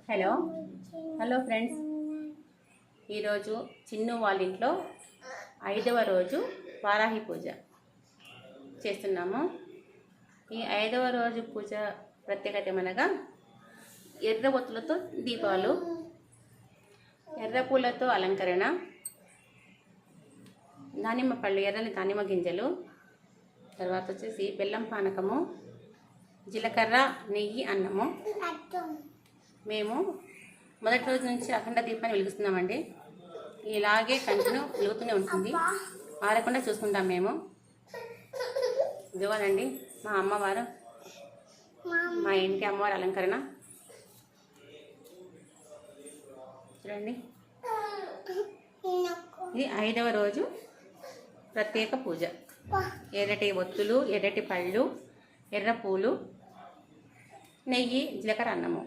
Hello hello friends, ఈరోజు చిన్ను వాళ్ళ ఇంట్లో 5వ రోజు వారాహి పూజ చేస్తున్నాము. ఈ 5వ రోజు పూజ ప్రత్యేకత ఏమనగా ఎర్ర ఒత్తులతో దీపాలు, ఎర్ర పూలతో అలంకరణ, దానిమ్మ పళ్ళు, ఎర్రని దానిమ్మ గింజలు, తర్వాత వచ్చేసి బెల్లం పానకము, జీలకర్ర, నెయ్యి, అన్నము. మేము మొదటి రోజు నుంచి అఖండ దీపాన్ని వెలిగిస్తున్నామండి. ఇలాగే కంటిన్యూ వెలుగుతూనే ఉంటుంది, ఆరకుండా చూసుకుంటాం మేము. ఇదిగోనండి మా అమ్మవారు, మా ఇంటి అమ్మవారి అలంకరణ చూడండి. ఇది 5వ రోజు ప్రత్యేక పూజ. ఎర్రటి ఒత్తులు, ఎర్రటి పళ్ళు, ఎర్ర పూలు, నెయ్యి, జీలకర్ర, అన్నము.